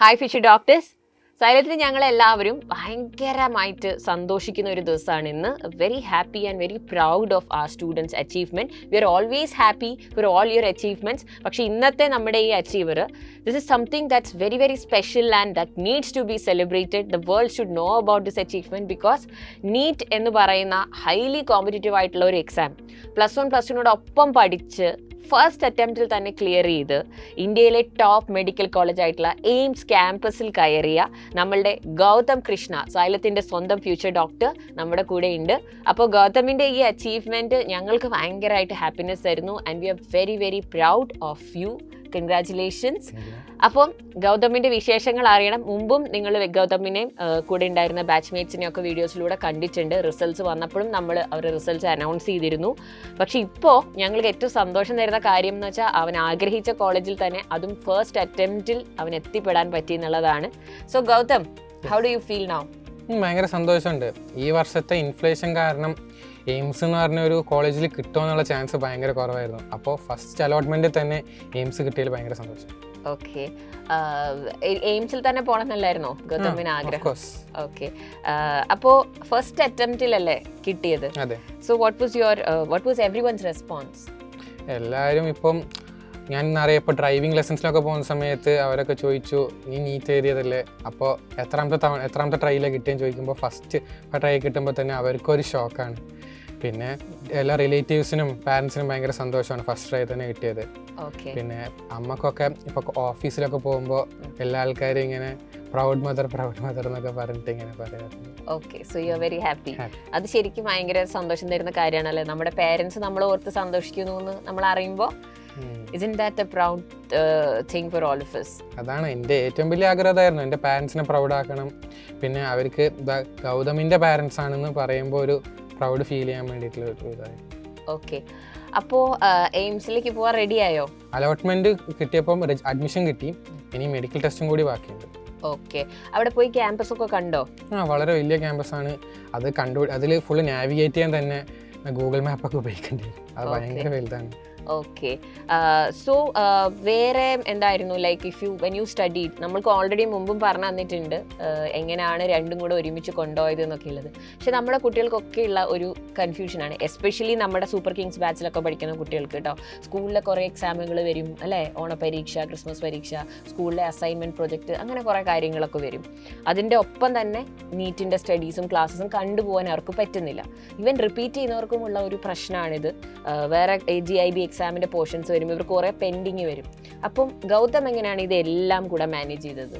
Hi fishy doctors. സൈലത്തിൽ ഞങ്ങളെല്ലാവരും ഭയങ്കരമായിട്ട് സന്തോഷിക്കുന്ന ഒരു ദിവസമാണ് ഇന്ന്. Very happy and very proud of our students achievement. We are always happy for all your achievements. പക്ഷേ ഇന്നത്തെ നമ്മുടെ ഈ achiever, this is something that's very very special and that needs to be celebrated. The world should know about this achievement because NEET എന്ന് പറയുന്ന highly competitive ആയിട്ടുള്ള ഒരു exam +1 +2നോടൊപ്പം പഠിച്ച് first അറ്റംപ്റ്റിൽ തന്നെ ക്ലിയർ ചെയ്ത് ഇന്ത്യയിലെ ടോപ്പ് മെഡിക്കൽ കോളേജ് ആയിട്ടുള്ള AIIMS ക്യാമ്പസിൽ കയറിയ നമ്മളുടെ ഗൗതം കൃഷ്ണ, സൈലത്തിൻ്റെ സ്വന്തം ഫ്യൂച്ചർ ഡോക്ടർ, നമ്മുടെ കൂടെ ഉണ്ട്. അപ്പോൾ ഗൗതമിൻ്റെ ഈ അച്ചീവ്മെൻറ്റ് ഞങ്ങൾക്ക് ഭയങ്കരമായിട്ട് ഹാപ്പിനെസ് തരുന്നു and we are very very proud of you. Congratulations. അപ്പം ഗൗതമിൻ്റെ വിശേഷങ്ങൾ അറിയണം. മുമ്പും നിങ്ങൾ ഗൗതമിനെയും കൂടെ ഉണ്ടായിരുന്ന ബാച്ച്മേറ്റ്സിനെയും ഒക്കെ വീഡിയോസിലൂടെ കണ്ടിട്ടുണ്ട്. റിസൾട്ട്സ് വന്നപ്പോഴും നമ്മൾ അവരുടെ റിസൾട്ട്സ് അനൗൺസ് ചെയ്തിരുന്നു. പക്ഷേ ഇപ്പോൾ ഞങ്ങൾക്ക് ഏറ്റവും സന്തോഷം തരുന്ന കാര്യം എന്ന് വെച്ചാൽ അവൻ ആഗ്രഹിച്ച കോളേജിൽ തന്നെ, അതും ഫസ്റ്റ് അറ്റംപ്റ്റിൽ അവൻ എത്തിപ്പെടാൻ പറ്റി എന്നുള്ളതാണ്. So Gautam, how do you feel now? ഭയങ്കര സന്തോഷമുണ്ട്. ഈ വർഷത്തെ ഇൻഫ്ലേഷൻ കാരണം എയിംസ് എന്ന് പറഞ്ഞ ഒരു കോളേജിൽ കിട്ടുമെന്നുള്ള ചാൻസ് ഭയങ്കര കുറവായിരുന്നു. അപ്പോൾ ഫസ്റ്റ് അലോട്ട്മെൻറ്റിൽ തന്നെ എയിംസ് കിട്ടിയതിൽ ഭയങ്കര സന്തോഷം. ഓക്കെ, എയിംസിൽ തന്നെ പോകണമെന്നല്ലായിരുന്നോ ഗൗതമിന് ആഗ്രഹം? ഓക്കെ, അപ്പോൾ ഫസ്റ്റ് അറ്റംപ്റ്റിലല്ലേ കിട്ടിയത്? അതെ. So what was everyone's response? എല്ലാവരും ഇപ്പം ഞാൻ അറിയപ്പോൾ ഡ്രൈവിംഗ് ലെസൺസിനൊക്കെ പോകുന്ന സമയത്ത് അവരൊക്കെ ചോദിച്ചു, നീ നീറ്റ് എഴുതിയതല്ലേ, അപ്പോൾ എത്രാമത്തെ ട്രൈയിലാണ് കിട്ടിയെന്ന് ചോദിക്കുമ്പോൾ ഫസ്റ്റ് ട്രൈ കിട്ടുമ്പോൾ തന്നെ അവർക്കൊരു ഷോക്കാണ്. പിന്നെ എല്ലാ റിലേറ്റീവ്സിനും പാരൻസിനും ഭയങ്കര സന്തോഷമാണ് ഫസ്റ്റ് ട്രൈ തന്നെ കിട്ടിയത്. പിന്നെ അമ്മക്കൊക്കെ ഇപ്പോൾ ഓഫീസിലൊക്കെ പോകുമ്പോൾ എല്ലാ ആൾക്കാരും ഇങ്ങനെ പ്രൗഡ് മദർ എന്നൊക്കെ പറഞ്ഞിട്ട് ഇങ്ങനെ പറയാറുണ്ട്. Okay, so you are very happy. അത് ശരിക്കും ഭയങ്കര സന്തോഷം തരുന്ന കാര്യമാണല്ലേ, നമ്മുടെ പേരൻസ് നമ്മൾ ഓർത്ത് സന്തോഷിക്കുന്നു എന്ന് നമ്മൾ അറിയുമ്പോൾ. Isn't that a proud thing for all of us? അതാണ് എൻ്റെ ഏറ്റവും വലിയ ആഗ്രഹമായിരുന്നു, എൻ്റെ പാരൻസിനെ പ്രൗഡാക്കണം. പിന്നെ അവർക്ക് ഗൗതമിൻ്റെ പാരൻസ് ആണെന്ന് പറയുമ്പോൾ ഒരു പ്രൗഡ് ഫീൽ ചെയ്യാൻ വേണ്ടിയിട്ടുള്ള ഒരു ഇതായിരുന്നു. ഓക്കെ, അപ്പോൾ എയിംസിലേക്ക് പോകാൻ റെഡി ആയോ? അലോട്ട്മെൻറ്റ് കിട്ടിയപ്പം അഡ്മിഷൻ കിട്ടി, ഇനി മെഡിക്കൽ ടെസ്റ്റും കൂടി ബാക്കിയുണ്ട്. ഓക്കെ, അവിടെ പോയി ക്യാമ്പസ് ഒക്കെ കണ്ടോ? വളരെ വലിയ ക്യാമ്പസാണ്. അത് അതിൽ ഫുള്ള് നാവിഗേറ്റ് ചെയ്യാൻ തന്നെ ഗൂഗിൾ മാപ്പൊക്കെ ഉപയോഗിക്കേണ്ടി വരും. അത് ഭയങ്കര വലുതാണ്. ഓക്കെ, സോ വേറെ എന്തായിരുന്നു, ലൈക്ക് വെൻ യു സ്റ്റഡീഡ്, നമ്മൾക്ക് ഓൾറെഡി മുമ്പും പറഞ്ഞു തന്നിട്ടുണ്ട് എങ്ങനെയാണ് രണ്ടും കൂടെ ഒരുമിച്ച് കൊണ്ടുപോയത് എന്നൊക്കെ ഉള്ളത്. പക്ഷെ നമ്മുടെ കുട്ടികൾക്കൊക്കെ ഉള്ള ഒരു കൺഫ്യൂഷനാണ്, എസ്പെഷ്യലി നമ്മുടെ സൂപ്പർ കിങ്സ് ബാച്ചിലൊക്കെ പഠിക്കുന്ന കുട്ടികൾക്ക് കേട്ടോ. സ്കൂളിലെ കുറേ എക്സാമുകൾ വരും അല്ലേ, ഓണപരീക്ഷ, ക്രിസ്മസ് പരീക്ഷ, സ്കൂളിലെ അസൈൻമെൻറ്റ് പ്രൊജക്റ്റ്, അങ്ങനെ കുറേ കാര്യങ്ങളൊക്കെ വരും. അതിൻ്റെ ഒപ്പം തന്നെ നീറ്റിൻ്റെ സ്റ്റഡീസും ക്ലാസ്സും കണ്ടുപോകാൻ അവർക്ക് പറ്റുന്നില്ല. ഈവൻ റിപ്പീറ്റ് ചെയ്യുന്നവർക്കുമുള്ള ഒരു പ്രശ്നമാണിത്. വേറെ GIB എക്സാമിൻ്റെ പോർഷൻസ് വരും, ഇവർക്ക് കുറേ പെൻഡിങ് വരും. അപ്പം ഗൗതം എങ്ങനെയാണ് ഇതെല്ലാം കൂടെ മാനേജ് ചെയ്തത്?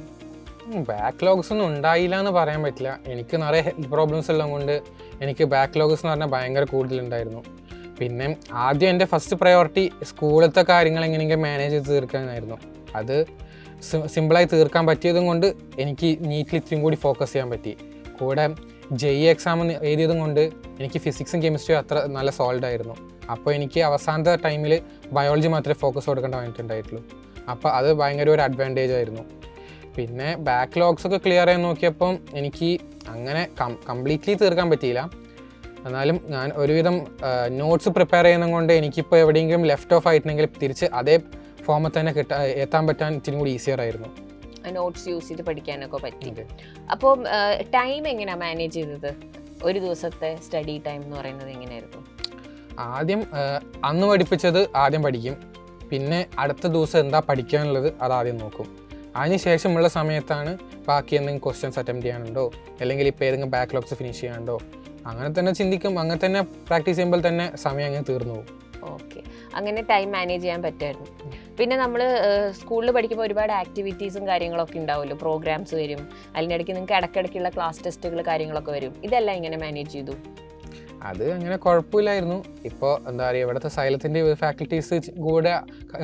ബാക്ക്ലോഗ്സ് ഒന്നും ഉണ്ടായില്ല എന്ന് പറയാൻ പറ്റില്ല. എനിക്ക് നിറയെ ഹെൽത്ത് പ്രോബ്ലംസ് എല്ലാം കൊണ്ട് എനിക്ക് ബാക്ക്ലോഗ്സ് എന്ന് പറഞ്ഞാൽ ഭയങ്കര കൂടുതലുണ്ടായിരുന്നു. പിന്നെ ആദ്യം എൻ്റെ ഫസ്റ്റ് പ്രയോറിറ്റി സ്കൂളിലത്തെ കാര്യങ്ങൾ എങ്ങനെയെങ്കിലും മാനേജ് ചെയ്ത് തീർക്കാനായിരുന്നു. അത് സിമ്പിളായി തീർക്കാൻ പറ്റിയതും കൊണ്ട് എനിക്ക് നീറ്റിൽ ഇത്രയും കൂടി ഫോക്കസ് ചെയ്യാൻ പറ്റി. കൂടെ JEE എക്സാം എഴുതിയതും കൊണ്ട് എനിക്ക് ഫിസിക്സും കെമിസ്ട്രിയും അത്ര നല്ല സോൾവ് ആയിരുന്നു. അപ്പോൾ എനിക്ക് അവസാനത്തെ ടൈമിൽ ബയോളജി മാത്രമേ ഫോക്കസ് കൊടുക്കേണ്ട വന്നിട്ടുണ്ടായിട്ടുള്ളൂ. അപ്പോൾ അത് ഭയങ്കര ഒരു അഡ്വാൻറ്റേജ് ആയിരുന്നു. പിന്നെ ബാക്ക്ലോഗ്സ് ഒക്കെ ക്ലിയർ ചെയ്യാൻ നോക്കിയപ്പം എനിക്ക് അങ്ങനെ കംപ്ലീറ്റ്ലി തീർക്കാൻ പറ്റിയില്ല. എന്നാലും ഞാൻ ഒരുവിധം നോട്ട്സ് പ്രിപ്പയർ ചെയ്യുന്നത് കൊണ്ട് എനിക്കിപ്പോൾ എവിടെയെങ്കിലും ലെഫ്റ്റ് ഓഫ് ആയിട്ടുണ്ടെങ്കിൽ തിരിച്ച് അതേ ഫോമിൽ തന്നെ എത്താൻ പറ്റാൻ ഇച്ചിരി കൂടി ഈസിയർ ആയിരുന്നു. നോട്ട്സ് യൂസ് ചെയ്ത് പഠിക്കാനൊക്കെ പറ്റി. അപ്പോൾ ടൈം എങ്ങനെയാണ് മാനേജ് ചെയ്തത്? ഒരു ദിവസത്തെ സ്റ്റഡി ടൈം എന്ന് പറയുന്നത് എങ്ങനെയായിരുന്നു? ആദ്യം അന്ന് പഠിപ്പിച്ചത് ആദ്യം പഠിക്കും. പിന്നെ അടുത്ത ദിവസം എന്താ പഠിക്കാനുള്ളത് അതാദ്യം നോക്കും. അതിന് ശേഷമുള്ള സമയത്താണ് ബാക്കി എന്തെങ്കിലും ക്വസ്റ്റ്യൻസ് അറ്റംപ്റ്റ് ചെയ്യാനുണ്ടോ, അല്ലെങ്കിൽ ഇപ്പോൾ ഏതെങ്കിലും ബാക്ക്ലോഗ്സ് ഫിനിഷ് ചെയ്യാനുണ്ടോ, അങ്ങനെ തന്നെ ചിന്തിക്കും. അങ്ങനെ തന്നെ പ്രാക്ടീസ് ചെയ്യുമ്പോൾ തന്നെ സമയം അങ്ങനെ തീർന്നു പോകും. ഓക്കെ, അങ്ങനെ ടൈം മാനേജ് ചെയ്യാൻ പറ്റുമായിരുന്നു. പിന്നെ നമ്മൾ സ്കൂളിൽ പഠിക്കുമ്പോൾ ഒരുപാട് ആക്ടിവിറ്റീസും കാര്യങ്ങളൊക്കെ ഉണ്ടാവുമല്ലോ, പ്രോഗ്രാംസ് വരും, അതിനിടയ്ക്ക് നിങ്ങൾക്ക് ഇടയ്ക്കിടയ്ക്കുള്ള ക്ലാസ് ടെസ്റ്റുകൾ കാര്യങ്ങളൊക്കെ വരും. ഇതെല്ലാം എങ്ങനെ മാനേജ് ചെയ്തു? അത് അങ്ങനെ കുഴപ്പമില്ലായിരുന്നു. ഇപ്പോൾ എന്താ പറയുക, ഇവിടുത്തെ സൈലത്തിൻ്റെ ഫാക്കൽറ്റീസ് കൂടെ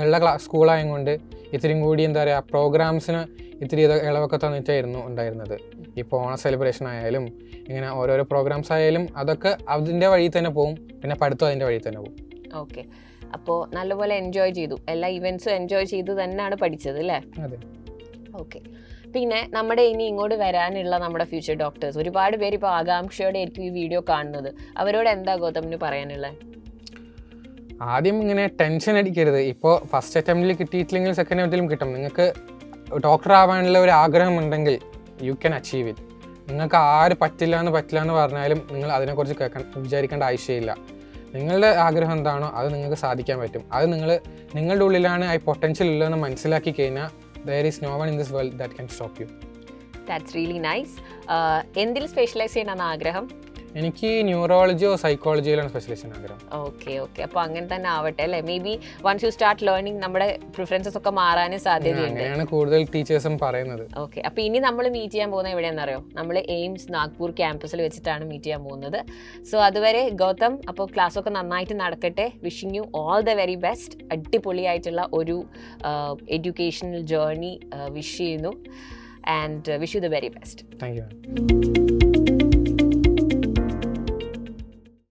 ഉള്ള സ്കൂളായതുകൊണ്ട് ഇത്രയും കൂടി എന്താ പറയുക പ്രോഗ്രാംസിന് ഇത്തിരി ഇളവൊക്കെ തന്നിട്ടായിരുന്നു ഉണ്ടായിരുന്നത്. ഇപ്പോൾ ഓണ സെലിബ്രേഷൻ ആയാലും ഇങ്ങനെ ഓരോരോ പ്രോഗ്രാംസ് ആയാലും അതൊക്കെ അതിൻ്റെ വഴി തന്നെ പോകും. പിന്നെ പഠിത്തം അതിൻ്റെ വഴി തന്നെ പോകും. ഓക്കെ, അപ്പോൾ നല്ലപോലെ എൻജോയ് ചെയ്തു, എല്ലാ ഇവൻറ്റ്സും എൻജോയ് ചെയ്ത് തന്നെയാണ് പഠിച്ചത് അല്ലേ? അതെ. ഓക്കെ, പിന്നെ നമ്മുടെ ഇനി ഇങ്ങോട്ട് വരാനുള്ള നമ്മുടെ ഫ്യൂച്ചർ ഡോക്ടേഴ്സ് ഒരുപാട് പേര് ഇപ്പോൾ ആകാംക്ഷയോടെ ആയിരിക്കും ഈ വീഡിയോ കാണുന്നത്. അവരോട് എന്താ ഗൗതമിന് പറയാനുള്ളത്? ആദ്യം ഇങ്ങനെ ടെൻഷൻ അടിക്കരുത്. ഇപ്പോൾ ഫസ്റ്റ് അറ്റംപ്റ്റിൽ കിട്ടിയിട്ടില്ലെങ്കിൽ സെക്കൻഡ് അറ്റംപ്റ്റിലും കിട്ടും. നിങ്ങൾക്ക് ഡോക്ടർ ആവാനുള്ള ഒരു ആഗ്രഹമുണ്ടെങ്കിൽ യു ക്യാൻ അച്ചീവ് ഇറ്റ്. നിങ്ങൾക്ക് ആര് പറ്റില്ല എന്ന് പറഞ്ഞാലും നിങ്ങൾ അതിനെക്കുറിച്ച് വിചാരിക്കേണ്ട ആവശ്യമില്ല. നിങ്ങളുടെ ആഗ്രഹം എന്താണോ അത് നിങ്ങൾക്ക് സാധിക്കാൻ പറ്റും. അത് നിങ്ങളുടെ ഉള്ളിലാണ് ആ പൊട്ടൻഷ്യൽ ഉള്ളതെന്ന് മനസ്സിലാക്കി കഴിഞ്ഞാൽ there is no one in this world that can stop you. That's really nice. എന്തിൽ സ്പെഷ്യലൈസ് ചെയ്യണമെന്ന് ആഗ്രഹം? എനിക്ക് ന്യൂറോളജിയോ സൈക്കോളജിയിലാണ് സ്പെഷ്യലൈസ് ചെയ്യാൻ ആഗ്രഹം. ഓക്കെ അപ്പോൾ അങ്ങനെ തന്നെ ആവട്ടെ അല്ലേ. Maybe once you start learning നമ്മുടെ പ്രിഫറൻസസ് ഒക്കെ മാറാനും സാധ്യതയുണ്ട്. അങ്ങനെയാണ് കൂടുതൽ ടീച്ചേഴ്സും പറയുന്നത്. ഓക്കെ, അപ്പോൾ ഇനി നമ്മൾ മീറ്റ് ചെയ്യാൻ പോകുന്നത് എവിടെയാണെന്നറിയോ? നമ്മൾ എയിംസ് നാഗ്പൂർ ക്യാമ്പസിൽ വെച്ചിട്ടാണ് മീറ്റ് ചെയ്യാൻ പോകുന്നത്. സോ അതുവരെ ഗൗതം, അപ്പോൾ ക്ലാസ്സൊക്കെ നന്നായിട്ട് നടക്കട്ടെ. Wishing you all the very best. അടിപൊളിയായിട്ടുള്ള ഒരു എഡ്യൂക്കേഷണൽ ജേർണി വിഷ് ചെയ്യുന്നു. And wish you the very best. Thank you.